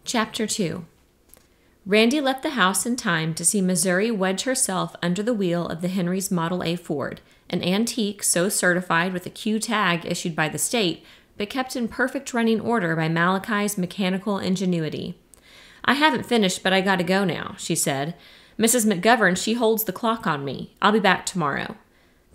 Chapter 2. Randy left the house in time to see Missouri wedge herself under the wheel of the Henry's Model A Ford, an antique so certified with a Q tag issued by the state, but kept in perfect running order by Malachi's mechanical ingenuity. "I haven't finished, but I gotta go now," she said. "Mrs. McGovern, she holds the clock on me. I'll be back tomorrow."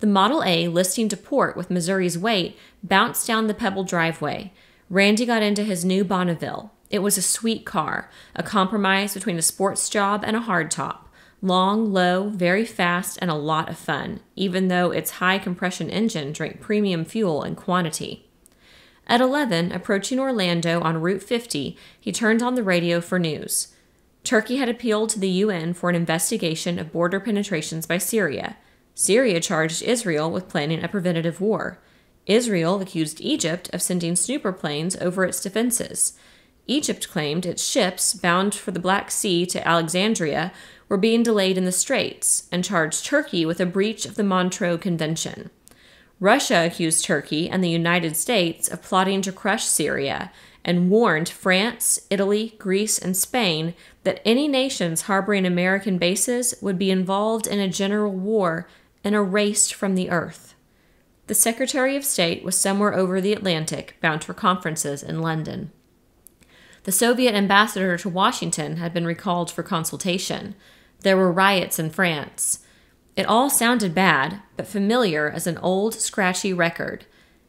The Model A, listing to port with Missouri's weight, bounced down the pebbled driveway. Randy got into his new Bonneville. It was a sweet car, a compromise between a sports job and a hardtop. Long, low, very fast, and a lot of fun, even though its high-compression engine drank premium fuel in quantity. At 11, approaching Orlando on Route 50, he turned on the radio for news. Turkey had appealed to the UN for an investigation of border penetrations by Syria. Syria charged Israel with planning a preventative war. Israel accused Egypt of sending snooper planes over its defenses. Egypt claimed its ships, bound for the Black Sea to Alexandria, were being delayed in the Straits, and charged Turkey with a breach of the Montreux Convention. Russia accused Turkey and the United States of plotting to crush Syria, and warned France, Italy, Greece, and Spain that any nations harboring American bases would be involved in a general war and erased from the earth. The Secretary of State was somewhere over the Atlantic, bound for conferences in London. The Soviet ambassador to Washington had been recalled for consultation. There were riots in France. It all sounded bad, but familiar as an old, scratchy record.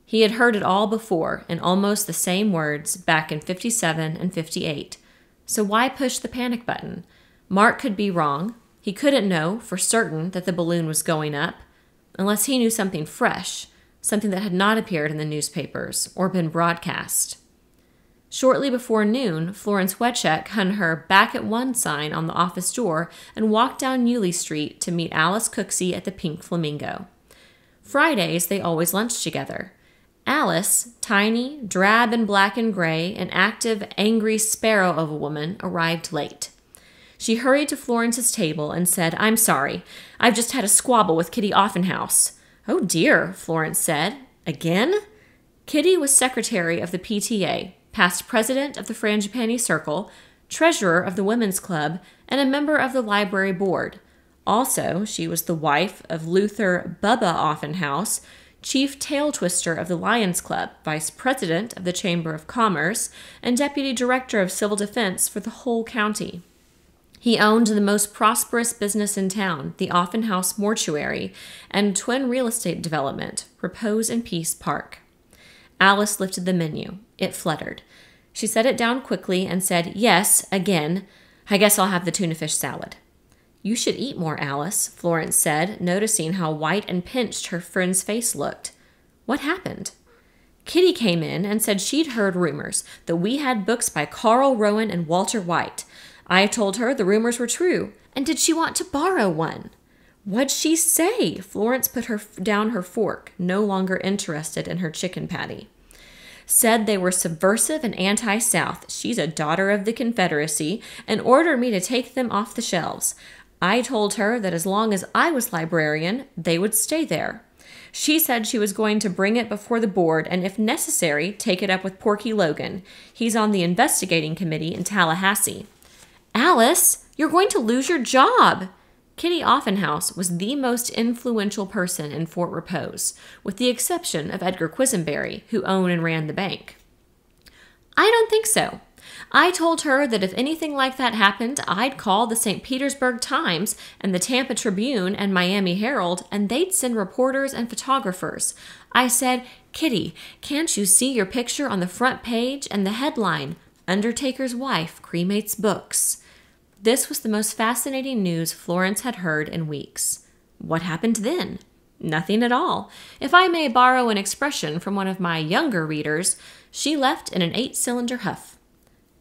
He had heard it all before, in almost the same words, back in 57 and 58. So why push the panic button? Mark could be wrong. He couldn't know for certain that the balloon was going up, unless he knew something fresh, something that had not appeared in the newspapers or been broadcast. Shortly before noon, Florence Wetchek hung her "Back at One" sign on the office door and walked down Yulee Street to meet Alice Cooksey at the Pink Flamingo. Fridays, they always lunched together. Alice, tiny, drab and black and gray, an active, angry sparrow of a woman, arrived late. She hurried to Florence's table and said, "I'm sorry. I've just had a squabble with Kitty Offenhouse." "Oh dear," Florence said. "Again?" Kitty was secretary of the PTA, past president of the Frangipani Circle, treasurer of the Women's Club, and a member of the library board. Also, she was the wife of Luther Bubba Offenhouse, chief tail twister of the Lions Club, vice president of the Chamber of Commerce, and deputy director of civil defense for the whole county. He owned the most prosperous business in town, the Offenhouse Mortuary, and twin real estate development, Repose in Peace Park. Alice lifted the menu. It fluttered. She set it down quickly and said, "Yes, again. I guess I'll have the tuna fish salad." "You should eat more, Alice," Florence said, noticing how white and pinched her friend's face looked. "What happened?" "Kitty came in and said she'd heard rumors that we had books by Carl Rowan and Walter White. I told her the rumors were true, and did she want to borrow one?" "What'd she say?" Florence put down her fork, no longer interested in her chicken patty. "Said they were subversive and anti-South. She's a daughter of the Confederacy, and ordered me to take them off the shelves. I told her that as long as I was librarian, they would stay there. She said she was going to bring it before the board and, if necessary, take it up with Porky Logan. He's on the investigating committee in Tallahassee." "Alice, you're going to lose your job!" Kitty Offenhouse was the most influential person in Fort Repose, with the exception of Edgar Quisenberry, who owned and ran the bank. "I don't think so. I told her that if anything like that happened, I'd call the St. Petersburg Times and the Tampa Tribune and Miami Herald, and they'd send reporters and photographers. I said, 'Kitty, can't you see your picture on the front page and the headline, Undertaker's Wife Cremates Books?'" This was the most fascinating news Florence had heard in weeks. What happened then? Nothing at all. If I may borrow an expression from one of my younger readers, she left in an 8-cylinder huff.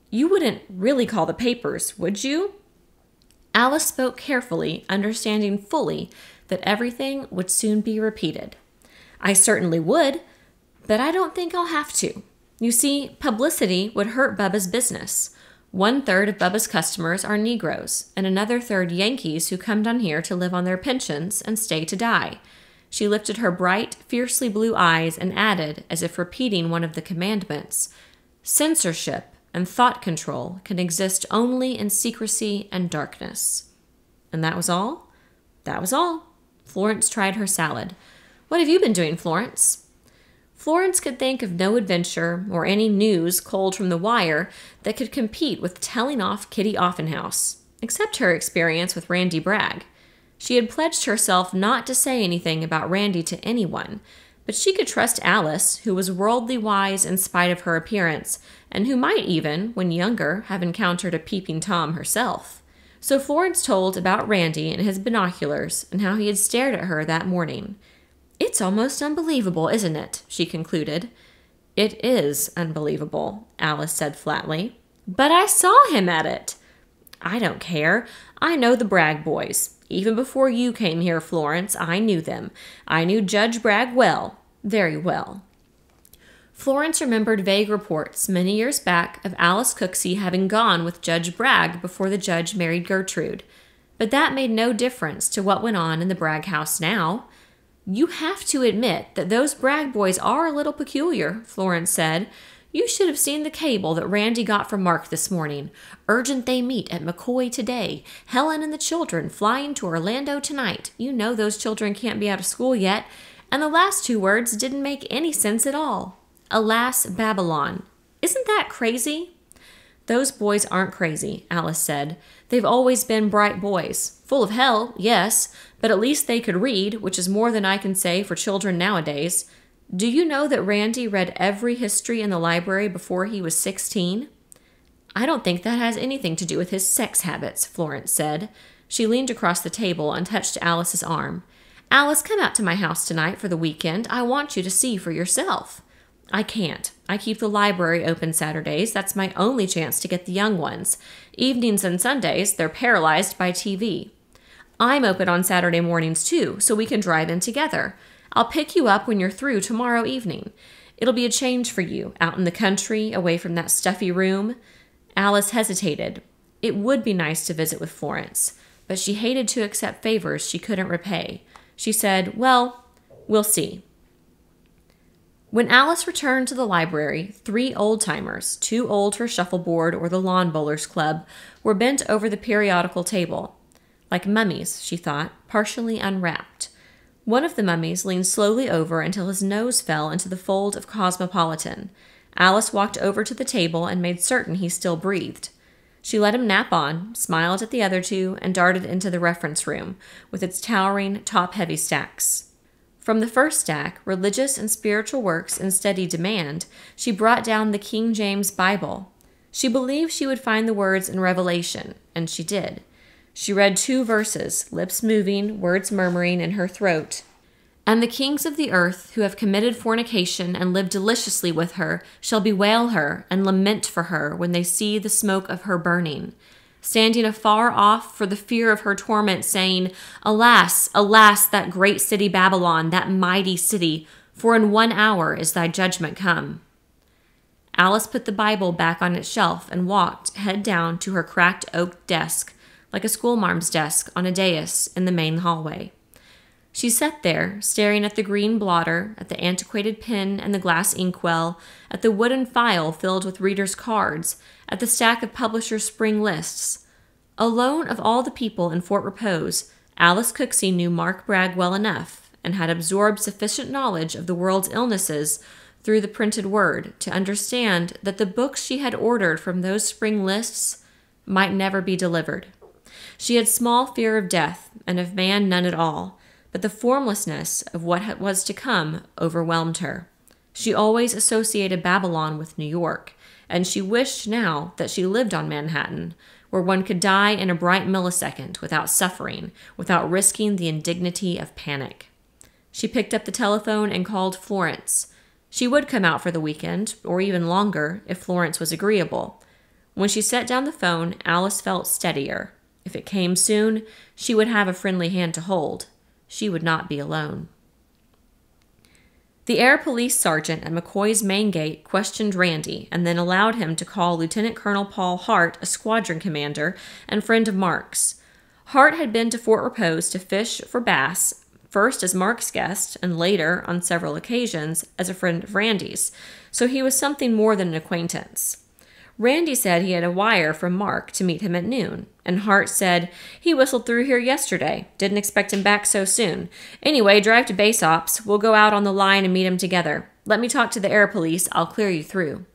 "You wouldn't really call the papers, would you?" Alice spoke carefully, understanding fully that everything would soon be repeated. "I certainly would, but I don't think I'll have to. You see, publicity would hurt Bubba's business. 1/3 of Bubba's customers are Negroes, and another third Yankees who come down here to live on their pensions and stay to die." She lifted her bright, fiercely blue eyes and added, as if repeating one of the commandments, "Censorship, and thought control can exist only in secrecy and darkness. And that was all? That was all. Florence tried her salad. What have you been doing, Florence? Florence could think of no adventure or any news culled from the wire that could compete with telling off Kitty Offenhouse, except her experience with Randy Bragg. She had pledged herself not to say anything about Randy to anyone, but she could trust Alice, who was worldly wise in spite of her appearance, and who might even, when younger, have encountered a peeping Tom herself. So Florence told about Randy and his binoculars and how he had stared at her that morning. "It's almost unbelievable, isn't it?" she concluded. "It is unbelievable," Alice said flatly. "But I saw him at it." "I don't care. I know the Bragg boys. Even before you came here, Florence, I knew them. I knew Judge Bragg well, very well." Florence remembered vague reports many years back of Alice Cooksey having gone with Judge Bragg before the judge married Gertrude. But that made no difference to what went on in the Bragg house now. "You have to admit that those Bragg boys are a little peculiar," Florence said. "You should have seen the cable that Randy got from Mark this morning. Urgent they meet at McCoy today. Helen and the children flying to Orlando tonight. You know those children can't be out of school yet." And the last two words didn't make any sense at all. "Alas, Babylon." Isn't that crazy? "Those boys aren't crazy," Alice said. "They've always been bright boys. Full of hell, yes, but at least they could read, which is more than I can say for children nowadays. Do you know that Randy read every history in the library before he was 16? "I don't think that has anything to do with his sex habits," Florence said. She leaned across the table and touched Alice's arm. "Alice, come out to my house tonight for the weekend. I want you to see for yourself." "I can't. I keep the library open Saturdays. That's my only chance to get the young ones. Evenings and Sundays, they're paralyzed by TV. "I'm open on Saturday mornings, too, so we can drive in together. I'll pick you up when you're through tomorrow evening. It'll be a change for you, out in the country, away from that stuffy room." Alice hesitated. It would be nice to visit with Florence, but she hated to accept favors she couldn't repay. She said, "Well, we'll see." When Alice returned to the library, 3 old-timers, too old for shuffleboard or the lawn bowlers club, were bent over the periodical table. Like mummies, she thought, partially unwrapped. One of the mummies leaned slowly over until his nose fell into the fold of Cosmopolitan. Alice walked over to the table and made certain he still breathed. She let him nap on, smiled at the other 2, and darted into the reference room, with its towering, top-heavy stacks. From the first stack, Religious and Spiritual Works in Steady Demand, she brought down the King James Bible. She believed she would find the words in Revelation, and she did. She read 2 verses, lips moving, words murmuring in her throat. "And the kings of the earth who have committed fornication and lived deliciously with her shall bewail her and lament for her when they see the smoke of her burning, standing afar off for the fear of her torment, saying, Alas, alas, that great city Babylon, that mighty city, for in 1 hour is thy judgment come." Alice put the Bible back on its shelf and walked, head down, to her cracked oak desk, like a schoolmarm's desk on a dais in the main hallway. She sat there, staring at the green blotter, at the antiquated pen and the glass inkwell, at the wooden file filled with readers' cards, at the stack of publishers' spring lists. Alone of all the people in Fort Repose, Alice Cooksey knew Mark Bragg well enough and had absorbed sufficient knowledge of the world's illnesses through the printed word to understand that the books she had ordered from those spring lists might never be delivered. She had small fear of death, and of man none at all, but the formlessness of what was to come overwhelmed her. She always associated Babylon with New York, and she wished now that she lived on Manhattan, where one could die in a bright millisecond without suffering, without risking the indignity of panic. She picked up the telephone and called Florence. She would come out for the weekend, or even longer, if Florence was agreeable. When she set down the phone, Alice felt steadier. If it came soon, she would have a friendly hand to hold. She would not be alone. The air police sergeant at McCoy's main gate questioned Randy and then allowed him to call Lieutenant Colonel Paul Hart, a squadron commander and friend of Mark's. Hart had been to Fort Repose to fish for bass, first as Mark's guest and later, on several occasions, as a friend of Randy's, so he was something more than an acquaintance. Randy said he had a wire from Mark to meet him at noon, and Hart said he whistled through here yesterday. Didn't expect him back so soon. Anyway, drive to base ops. We'll go out on the line and meet him together. Let me talk to the air police. I'll clear you through.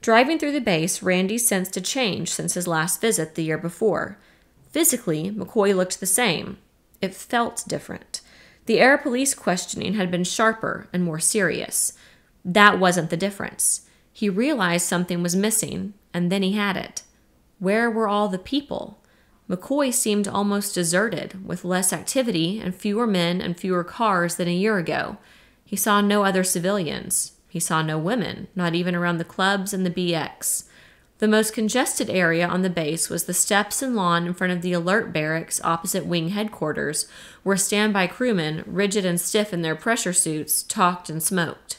Driving through the base, Randy sensed a change since his last visit the year before. Physically, McCoy looked the same. It felt different. The air police questioning had been sharper and more serious. That wasn't the difference. He realized something was missing, and then he had it. Where were all the people? McCoy seemed almost deserted, with less activity and fewer men and fewer cars than a year ago. He saw no other civilians. He saw no women, not even around the clubs and the BX. The most congested area on the base was the steps and lawn in front of the alert barracks opposite wing headquarters, where standby crewmen, rigid and stiff in their pressure suits, talked and smoked.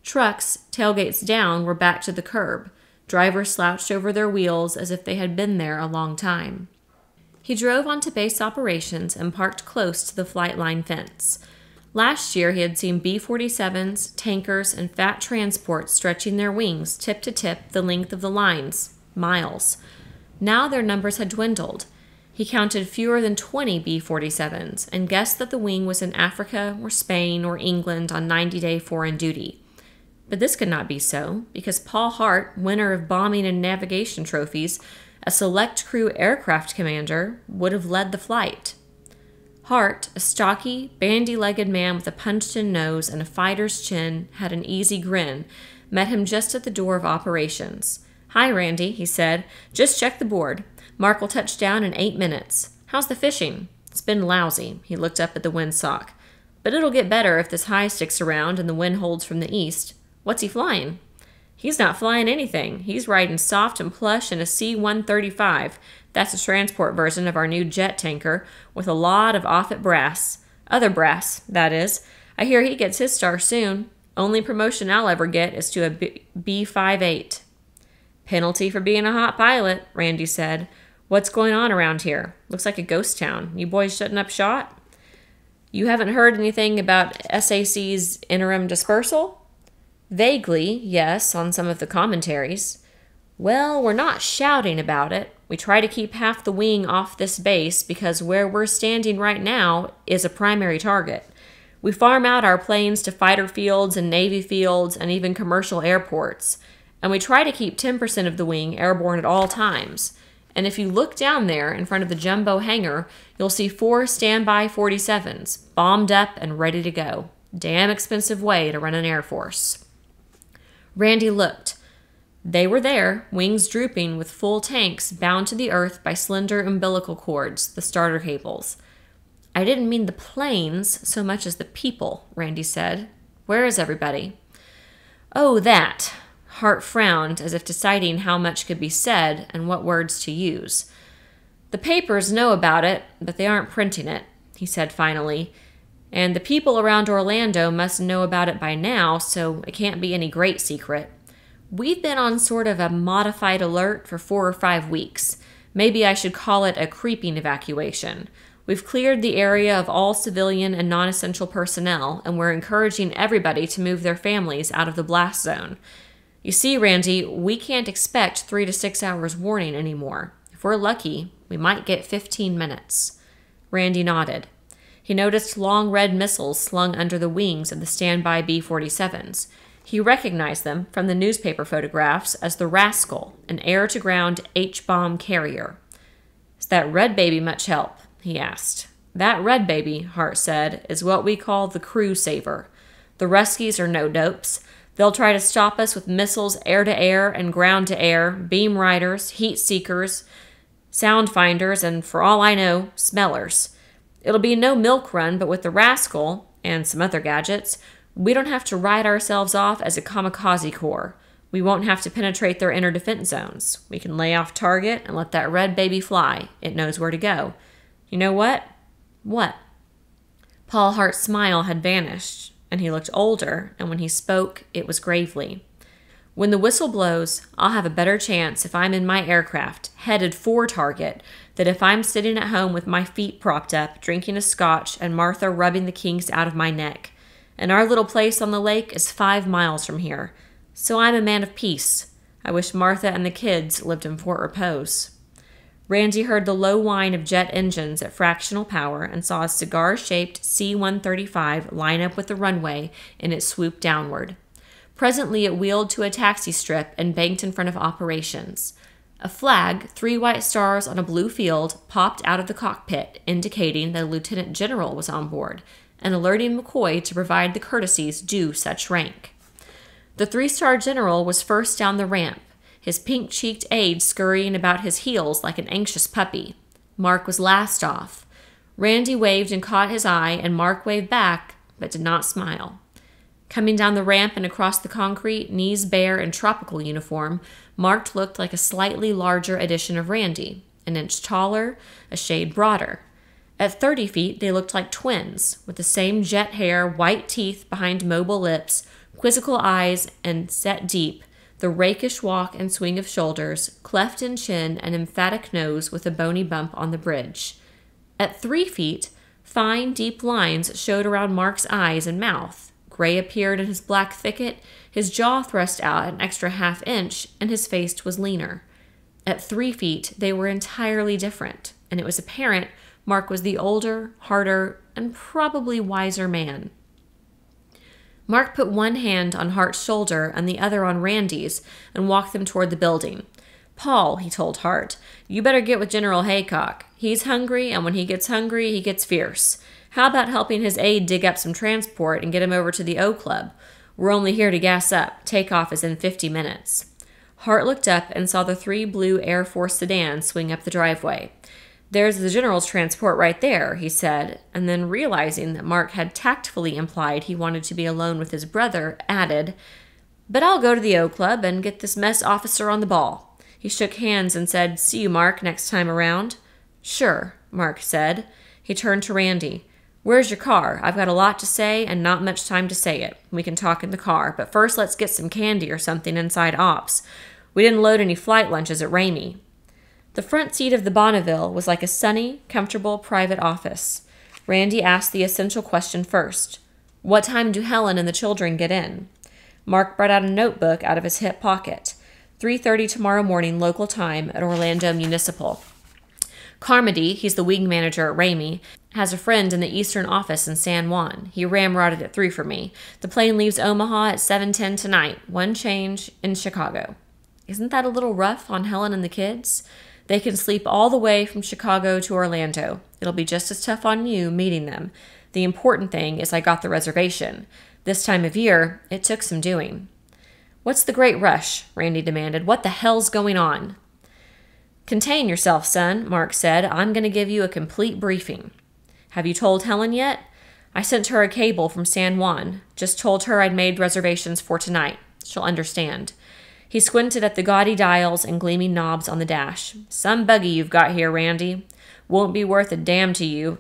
Trucks, tailgates down, were back to the curb. Drivers slouched over their wheels as if they had been there a long time. He drove onto base operations and parked close to the flight line fence. Last year, he had seen B-47s, tankers, and fat transports stretching their wings tip to tip the length of the lines, miles. Now their numbers had dwindled. He counted fewer than 20 B-47s and guessed that the wing was in Africa or Spain or England on 90-day foreign duty. But this could not be so, because Paul Hart, winner of bombing and navigation trophies, a select crew aircraft commander, would have led the flight. Hart, a stocky, bandy-legged man with a punched-in nose and a fighter's chin, had an easy grin, met him just at the door of operations. "Hi, Randy," he said. "Just check the board. Mark will touch down in 8 minutes. How's the fishing?" "It's been lousy." He looked up at the windsock. "But it'll get better if this high sticks around and the wind holds from the east." "What's he flying?" "He's not flying anything. He's riding soft and plush in a C-135. That's a transport version of our new jet tanker, with a lot of Offutt brass. Other brass, that is. I hear he gets his star soon. Only promotion I'll ever get is to a B-58. "Penalty for being a hot pilot," Randy said. "What's going on around here? Looks like a ghost town. You boys shutting up shop?" "You haven't heard anything about SAC's interim dispersal?" "Vaguely, yes, on some of the commentaries." "Well, we're not shouting about it. We try to keep half the wing off this base because where we're standing right now is a primary target. We farm out our planes to fighter fields and Navy fields and even commercial airports. And we try to keep 10% of the wing airborne at all times. And if you look down there in front of the jumbo hangar, you'll see 4 standby 47s, bombed up and ready to go. Damn expensive way to run an Air Force." Randy looked. They were there, wings drooping, with full tanks bound to the earth by slender umbilical cords, the starter cables. "I didn't mean the planes so much as the people," Randy said. "Where is everybody?" "Oh, that." Hart frowned, as if deciding how much could be said and what words to use. "The papers know about it, but they aren't printing it," he said finally. "And the people around Orlando must know about it by now, so it can't be any great secret. We've been on sort of a modified alert for 4 or 5 weeks. Maybe I should call it a creeping evacuation. We've cleared the area of all civilian and non-essential personnel, and we're encouraging everybody to move their families out of the blast zone. You see, Randy, we can't expect 3 to 6 hours warning anymore. If we're lucky, we might get 15 minutes. Randy nodded. He noticed long red missiles slung under the wings of the standby B-47s. He recognized them from the newspaper photographs as the Rascal, an air-to-ground H-bomb carrier. "Is that red baby much help?" he asked. "That red baby," Hart said, "is what we call the crew saver. The Ruskies are no dopes. They'll try to stop us with missiles air-to-air and ground-to-air, beam riders, heat seekers, sound finders, and, for all I know, smellers. It'll be no milk run, but with the Rascal, and some other gadgets, we don't have to ride ourselves off as a kamikaze corps. We won't have to penetrate their inner defense zones. We can lay off target and let that red baby fly. It knows where to go. You know what?" "What?" Paul Hart's smile had vanished, and he looked older, and when he spoke, it was gravely. "When the whistle blows, I'll have a better chance if I'm in my aircraft, headed for target, than if I'm sitting at home with my feet propped up, drinking a scotch, and Martha rubbing the kinks out of my neck. And our little place on the lake is 5 miles from here. So I'm a man of peace. I wish Martha and the kids lived in Fort Repose. Randy heard the low whine of jet engines at fractional power and saw a cigar-shaped C-135 line up with the runway in its swoop downward. Presently, it wheeled to a taxi strip and banked in front of operations. A flag, 3 white stars on a blue field, popped out of the cockpit, indicating that a lieutenant general was on board, and alerting McCoy to provide the courtesies due such rank. The 3-star general was first down the ramp, his pink-cheeked aide scurrying about his heels like an anxious puppy. Mark was last off. Randy waved and caught his eye, and Mark waved back, but did not smile. Coming down the ramp and across the concrete, knees bare in tropical uniform, Mark looked like a slightly larger edition of Randy, an inch taller, a shade broader. At 30 feet, they looked like twins, with the same jet hair, white teeth behind mobile lips, quizzical eyes, and set deep, the rakish walk and swing of shoulders, cleft in chin, and emphatic nose with a bony bump on the bridge. At 3 feet, fine, deep lines showed around Mark's eyes and mouth. Gray appeared in his black thicket, his jaw thrust out an extra half-inch, and his face was leaner. At 3 feet, they were entirely different, and it was apparent Mark was the older, harder, and probably wiser man. Mark put one hand on Hart's shoulder and the other on Randy's and walked them toward the building. "Paul," he told Hart, "you better get with General Haycock. He's hungry, and when he gets hungry, he gets fierce. How about helping his aide dig up some transport and get him over to the O Club? We're only here to gas up. Takeoff is in 50 minutes. Hart looked up and saw the 3 blue Air Force sedans swing up the driveway. "There's the general's transport right there," he said, and then realizing that Mark had tactfully implied he wanted to be alone with his brother, added, "But I'll go to the O Club and get this mess officer on the ball." He shook hands and said, "See you, Mark, next time around." "Sure," Mark said. He turned to Randy. "Where's your car? I've got a lot to say and not much time to say it. We can talk in the car, but first let's get some candy or something inside Ops. We didn't load any flight lunches at Ramey." The front seat of the Bonneville was like a sunny, comfortable private office. Randy asked the essential question first. "What time do Helen and the children get in?" Mark brought out a notebook out of his hip pocket. 3:30 tomorrow morning local time at Orlando Municipal. Carmody, he's the wing manager at Ramey, has a friend in the eastern office in San Juan. He ramrodded it through for me. The plane leaves Omaha at 7:10 tonight. One change in Chicago. Isn't that a little rough on Helen and the kids? They can sleep all the way from Chicago to Orlando. It'll be just as tough on you meeting them. The important thing is I got the reservation. This time of year, it took some doing. "What's the great rush?" Randy demanded. "What the hell's going on?" "Contain yourself, son," Mark said. "I'm going to give you a complete briefing." "Have you told Helen yet?" "I sent her a cable from San Juan. Just told her I'd made reservations for tonight. She'll understand." He squinted at the gaudy dials and gleaming knobs on the dash. "Some buggy you've got here, Randy. Won't be worth a damn to you.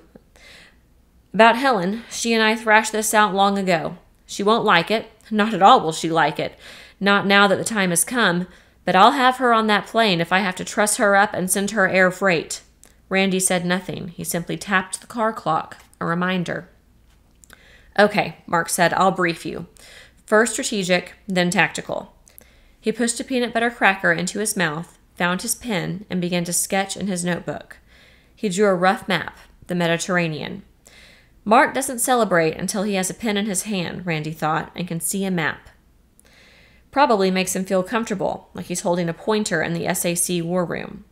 About Helen, she and I thrashed this out long ago. She won't like it. Not at all will she like it. Not now that the time has come. But I'll have her on that plane if I have to truss her up and send her air freight." Randy said nothing. He simply tapped the car clock, a reminder. "Okay," Mark said, "I'll brief you. First strategic, then tactical." He pushed a peanut butter cracker into his mouth, found his pen, and began to sketch in his notebook. He drew a rough map, the Mediterranean. Mark doesn't celebrate until he has a pen in his hand, Randy thought, and can see a map. Probably makes him feel comfortable, like he's holding a pointer in the SAC war room.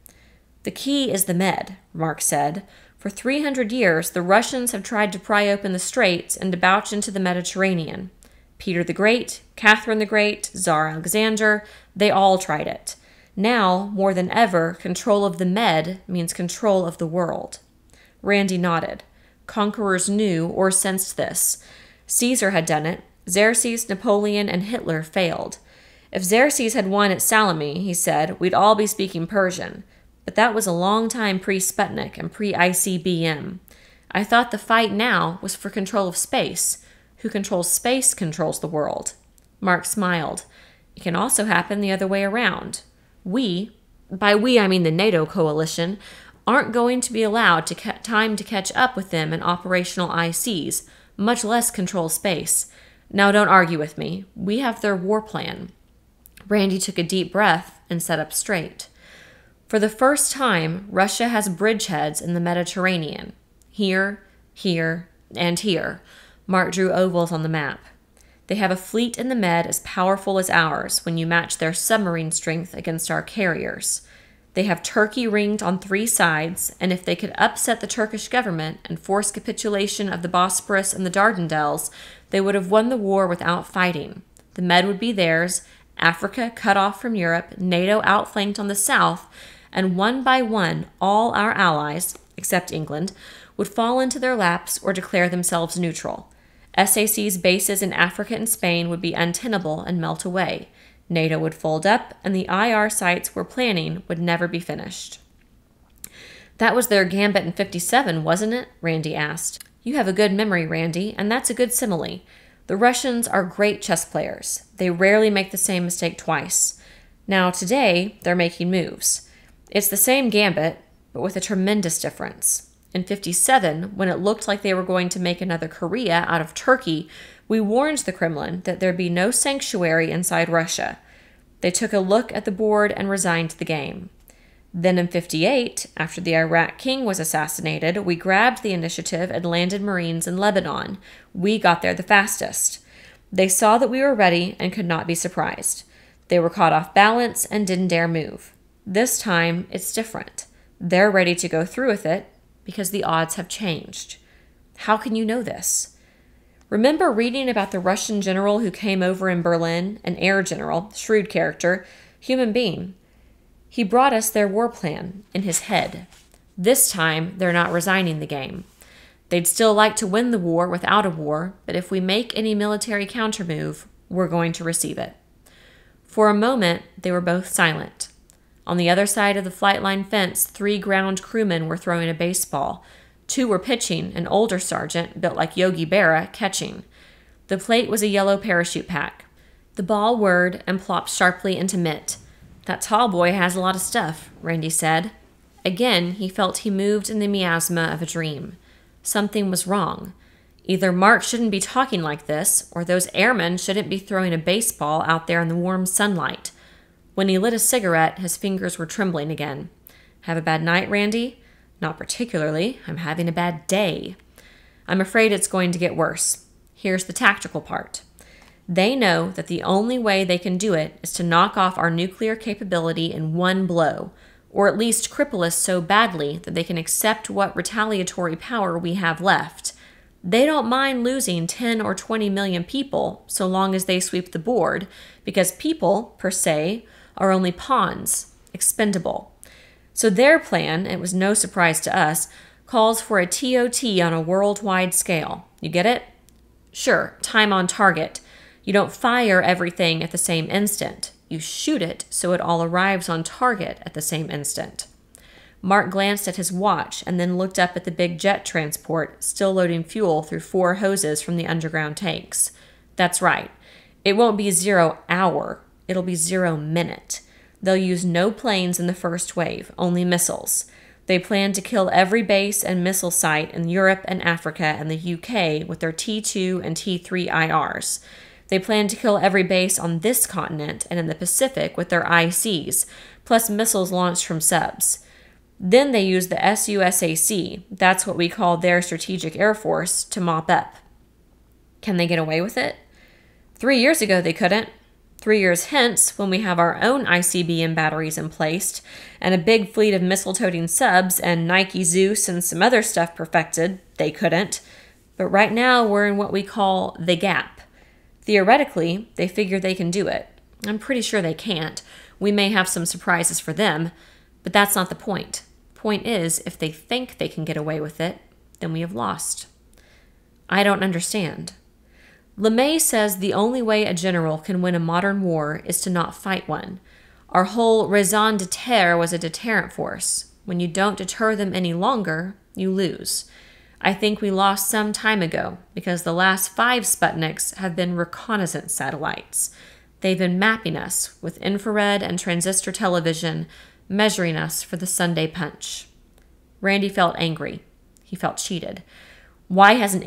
"The key is the Med," Mark said. "For 300 years, the Russians have tried to pry open the straits and debouch into the Mediterranean. Peter the Great, Catherine the Great, Tsar Alexander, they all tried it. Now, more than ever, control of the Med means control of the world." Randy nodded. Conquerors knew or sensed this. Caesar had done it. Xerxes, Napoleon, and Hitler failed. If Xerxes had won at Salome, he said, we'd all be speaking Persian. But that was a long time pre-Sputnik and pre-ICBM. I thought the fight now was for control of space. Who controls space controls the world. Mark smiled. It can also happen the other way around. We, by we I mean the NATO coalition, aren't going to be allowed time to catch up with them in operational ICs, much less control space. Now don't argue with me. We have their war plan. Randy took a deep breath and sat up straight. For the first time, Russia has bridgeheads in the Mediterranean. Here, here, and here. Mark drew ovals on the map. They have a fleet in the Med as powerful as ours when you match their submarine strength against our carriers. They have Turkey ringed on 3 sides, and if they could upset the Turkish government and force capitulation of the Bosporus and the Dardanelles, they would have won the war without fighting. The Med would be theirs, Africa cut off from Europe, NATO outflanked on the south, and one by one, all our allies, except England, would fall into their laps or declare themselves neutral. SAC's bases in Africa and Spain would be untenable and melt away. NATO would fold up, and the IR sites we're planning would never be finished. That was their gambit in 57, wasn't it? Randy asked. You have a good memory, Randy, and that's a good simile. The Russians are great chess players. They rarely make the same mistake twice. Now, today, they're making moves. It's the same gambit, but with a tremendous difference. In 57, when it looked like they were going to make another Korea out of Turkey, we warned the Kremlin that there'd be no sanctuary inside Russia. They took a look at the board and resigned the game. Then in 58, after the Iraq king was assassinated, we grabbed the initiative and landed Marines in Lebanon. We got there the fastest. They saw that we were ready and could not be surprised. They were caught off balance and didn't dare move. This time, it's different. They're ready to go through with it because the odds have changed. How can you know this? Remember reading about the Russian general who came over in Berlin, an air general, shrewd character, human being. He brought us their war plan in his head. This time, they're not resigning the game. They'd still like to win the war without a war, but if we make any military countermove, we're going to receive it. For a moment, they were both silent. On the other side of the flight line fence, 3 ground crewmen were throwing a baseball. 2 were pitching, an older sergeant, built like Yogi Berra, catching. The plate was a yellow parachute pack. The ball whirred and plopped sharply into mitt. That tall boy has a lot of stuff, Randy said. Again, he felt he moved in the miasma of a dream. Something was wrong. Either Mark shouldn't be talking like this, or those airmen shouldn't be throwing a baseball out there in the warm sunlight. When he lit a cigarette, his fingers were trembling again. Have a bad night, Randy? Not particularly. I'm having a bad day. I'm afraid it's going to get worse. Here's the tactical part. They know that the only way they can do it is to knock off our nuclear capability in one blow, or at least cripple us so badly that they can accept what retaliatory power we have left. They don't mind losing 10 or 20 million people so long as they sweep the board, because people, per se, are only pawns, expendable. So their plan, it was no surprise to us, calls for a TOT on a worldwide scale. You get it? Sure, time on target. You don't fire everything at the same instant. You shoot it so it all arrives on target at the same instant. Mark glanced at his watch and then looked up at the big jet transport, still loading fuel through 4 hoses from the underground tanks. That's right. It won't be 0 hour. It'll be 0 minute. They'll use no planes in the first wave, only missiles. They plan to kill every base and missile site in Europe and Africa and the UK with their T2 and T3 IRs. They plan to kill every base on this continent and in the Pacific with their ICs, plus missiles launched from subs. Then they use the SUSAC, that's what we call their strategic air force, to mop up. Can they get away with it? 3 years ago they couldn't. 3 years hence, when we have our own ICBM batteries in place, and a big fleet of missile-toting subs and Nike Zeus and some other stuff perfected, they couldn't. But right now we're in what we call the gap. Theoretically, they figure they can do it. I'm pretty sure they can't. We may have some surprises for them, but that's not the point. Point is, if they think they can get away with it, then we have lost. I don't understand. LeMay says the only way a general can win a modern war is to not fight one. Our whole raison d'etre was a deterrent force. When you don't deter them any longer, you lose. I think we lost some time ago because the last 5 Sputniks have been reconnaissance satellites. They've been mapping us with infrared and transistor television, measuring us for the Sunday punch. Randy felt angry. He felt cheated. Why hasn't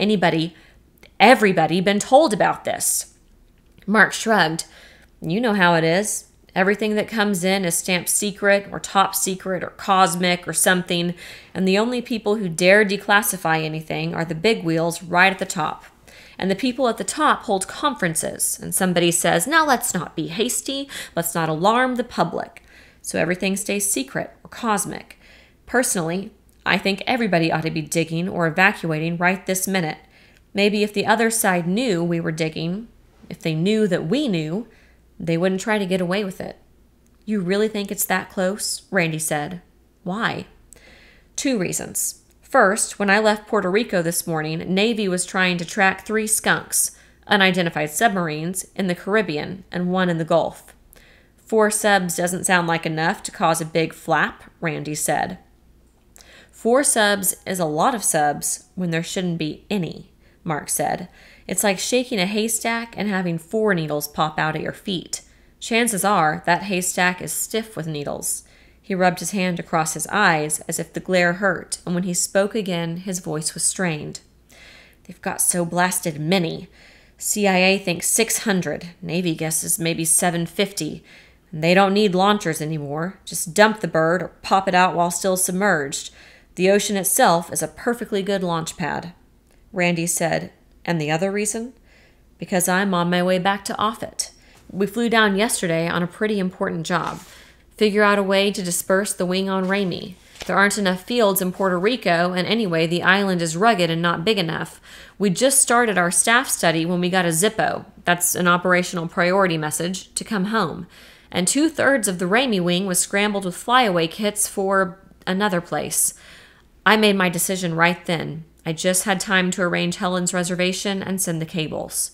everybody been told about this? Mark shrugged. You know how it is. Everything that comes in is stamped secret or top secret or cosmic or something, and the only people who dare declassify anything are the big wheels right at the top. And the people at the top hold conferences, and somebody says, now let's not be hasty, let's not alarm the public. So everything stays secret or cosmic. Personally, I think everybody ought to be digging or evacuating right this minute. Maybe if the other side knew we were digging, if they knew that we knew, they wouldn't try to get away with it. You really think it's that close? Randy said. Why? 2 reasons. First, when I left Puerto Rico this morning, Navy was trying to track 3 skunks, unidentified submarines, in the Caribbean and 1 in the Gulf. 4 subs doesn't sound like enough to cause a big flap, Randy said. 4 subs is a lot of subs when there shouldn't be any, Mark said. It's like shaking a haystack and having 4 needles pop out at your feet. Chances are that haystack is stiff with needles. He rubbed his hand across his eyes as if the glare hurt, and when he spoke again, his voice was strained. They've got so blasted many. CIA thinks 600. Navy guesses maybe 750. And they don't need launchers anymore. Just dump the bird or pop it out while still submerged. The ocean itself is a perfectly good launch pad. Randy said, and the other reason? Because I'm on my way back to Offutt. We flew down yesterday on a pretty important job. Figure out a way to disperse the wing on Ramey. There aren't enough fields in Puerto Rico, and anyway, the island is rugged and not big enough. We just started our staff study when we got a Zippo, that's an operational priority message, to come home. And 2/3 of the Ramey wing was scrambled with flyaway kits for another place. I made my decision right then. I just had time to arrange Helen's reservation and send the cables.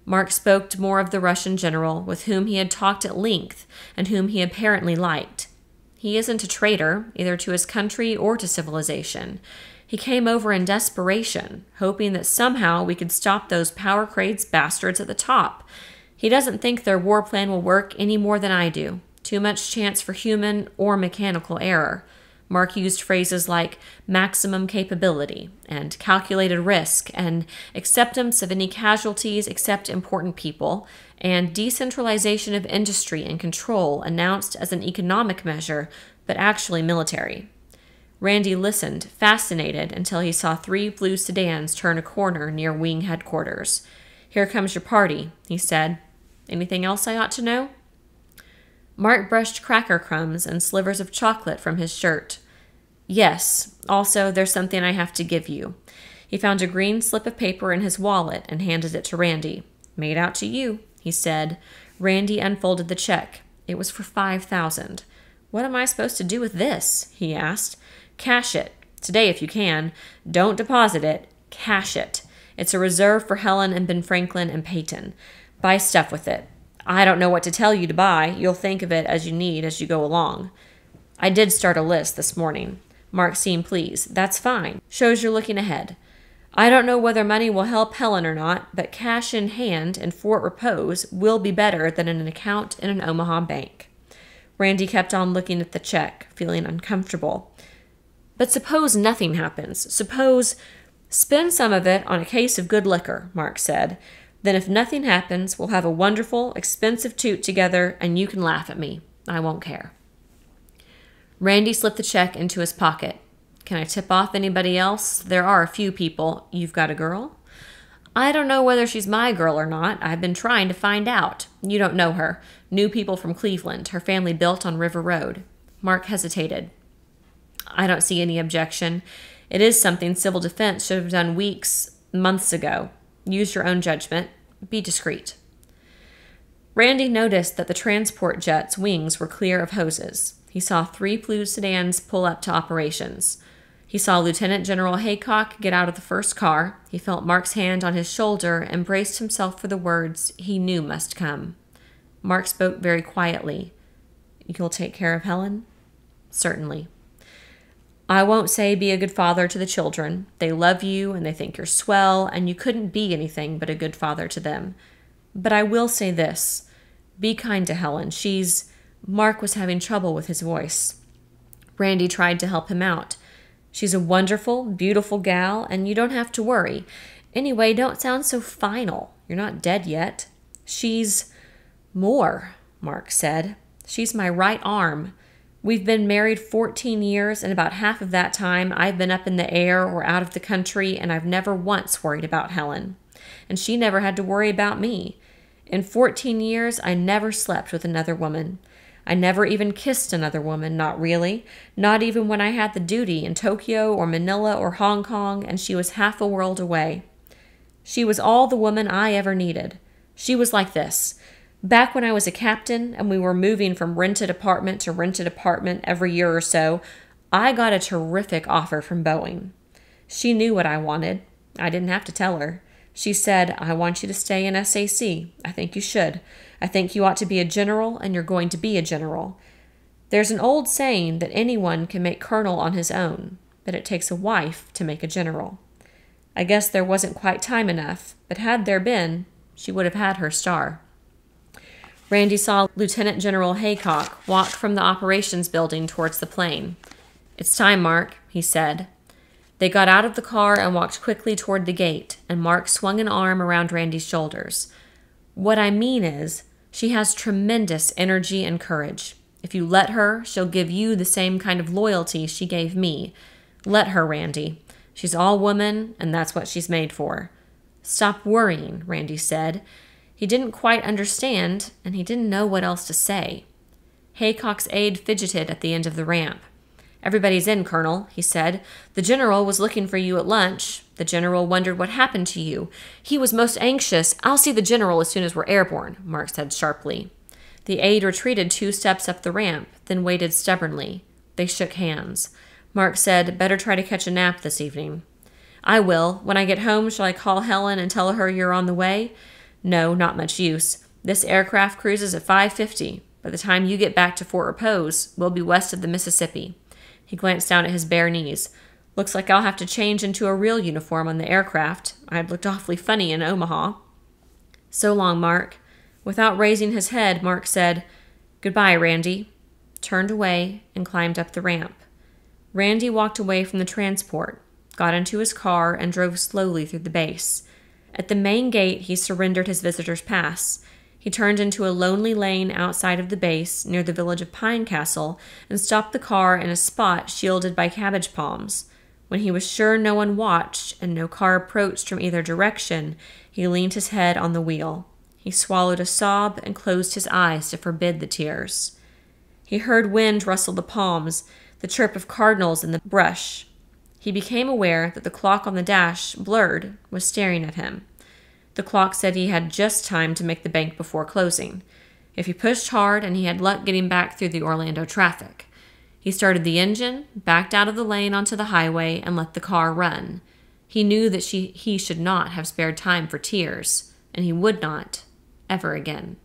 Mark spoke to more of the Russian general with whom he had talked at length and whom he apparently liked. He isn't a traitor, either to his country or to civilization. He came over in desperation, hoping that somehow we could stop those power craze bastards at the top. He doesn't think their war plan will work any more than I do. Too much chance for human or mechanical error. Mark used phrases like maximum capability and calculated risk and acceptance of any casualties except important people and decentralization of industry and control announced as an economic measure but actually military. Randy listened, fascinated, until he saw 3 blue sedans turn a corner near wing headquarters. Here comes your party, he said. Anything else I ought to know? Mark brushed cracker crumbs and slivers of chocolate from his shirt. Yes, also there's something I have to give you. He found a green slip of paper in his wallet and handed it to Randy. Made out to you, he said. Randy unfolded the check. It was for $5,000. What am I supposed to do with this? He asked. Cash it. Today if you can. Don't deposit it. Cash it. It's a reserve for Helen and Ben Franklin and Peyton. Buy stuff with it. I don't know what to tell you to buy. You'll think of it as you need as you go along. I did start a list this morning. Mark seemed pleased. That's fine. Shows you're looking ahead. I don't know whether money will help Helen or not, but cash in hand in Fort Repose will be better than in an account in an Omaha bank. Randy kept on looking at the check, feeling uncomfortable. But suppose nothing happens. Suppose spend some of it on a case of good liquor, Mark said. Then if nothing happens, we'll have a wonderful, expensive toot together, and you can laugh at me. I won't care. Randy slipped the check into his pocket. Can I tip off anybody else? There are a few people. You've got a girl? I don't know whether she's my girl or not. I've been trying to find out. You don't know her. New people from Cleveland. Her family built on River Road. Mark hesitated. I don't see any objection. It is something civil defense should have done weeks, months ago. Use your own judgment. Be discreet. Randy noticed that the transport jet's wings were clear of hoses. He saw 3 blue sedans pull up to operations. He saw Lieutenant General Haycock get out of the first car. He felt Mark's hand on his shoulder and braced himself for the words he knew must come. Mark spoke very quietly. You'll take care of Helen? Certainly. I won't say be a good father to the children. They love you and they think you're swell, and you couldn't be anything but a good father to them. But I will say this. Be kind to Helen. Mark was having trouble with his voice. Randy tried to help him out. She's a wonderful, beautiful gal, and you don't have to worry. Anyway, don't sound so final. You're not dead yet. She's more, Mark said. She's my right arm. We've been married 14 years, and about half of that time I've been up in the air or out of the country, and I've never once worried about Helen. And she never had to worry about me. In 14 years, I never slept with another woman. I never even kissed another woman, not really. Not even when I had the duty in Tokyo or Manila or Hong Kong, and she was half a world away. She was all the woman I ever needed. She was like this. Back when I was a captain and we were moving from rented apartment to rented apartment every year or so, I got a terrific offer from Boeing. She knew what I wanted. I didn't have to tell her. She said, I want you to stay in SAC. I think you should. I think you ought to be a general, and you're going to be a general. There's an old saying that anyone can make colonel on his own, but it takes a wife to make a general. I guess there wasn't quite time enough, but had there been, she would have had her star. Randy saw Lieutenant General Haycock walk from the operations building towards the plane. It's time, Mark, he said. They got out of the car and walked quickly toward the gate, and Mark swung an arm around Randy's shoulders. What I mean is, she has tremendous energy and courage. If you let her, she'll give you the same kind of loyalty she gave me. Let her, Randy. She's all woman, and that's what she's made for. Stop worrying, Randy said. He didn't quite understand, and he didn't know what else to say. Haycock's aide fidgeted at the end of the ramp. Everybody's in, Colonel, he said. The general was looking for you at lunch. The general wondered what happened to you. He was most anxious. I'll see the general as soon as we're airborne, Mark said sharply. The aide retreated 2 steps up the ramp, then waited stubbornly. They shook hands. Mark said, better try to catch a nap this evening. I will. When I get home, shall I call Helen and tell her you're on the way? No, not much use. This aircraft cruises at 5:50. By the time you get back to Fort Repose, we'll be west of the Mississippi. He glanced down at his bare knees. Looks like I'll have to change into a real uniform on the aircraft. I'd looked awfully funny in Omaha. So long, Mark. Without raising his head, Mark said, Goodbye, Randy, turned away, and climbed up the ramp. Randy walked away from the transport, got into his car, and drove slowly through the base. At the main gate, he surrendered his visitor's pass. He turned into a lonely lane outside of the base, near the village of Pine Castle, and stopped the car in a spot shielded by cabbage palms. When he was sure no one watched and no car approached from either direction, he leaned his head on the wheel. He swallowed a sob and closed his eyes to forbid the tears. He heard wind rustle the palms, the chirp of cardinals in the brush. He became aware that the clock on the dash, blurred, was staring at him. The clock said he had just time to make the bank before closing. If he pushed hard, and he had luck getting back through the Orlando traffic. He started the engine, backed out of the lane onto the highway, and let the car run. He knew that he should not have spared time for tears, and he would not, ever again.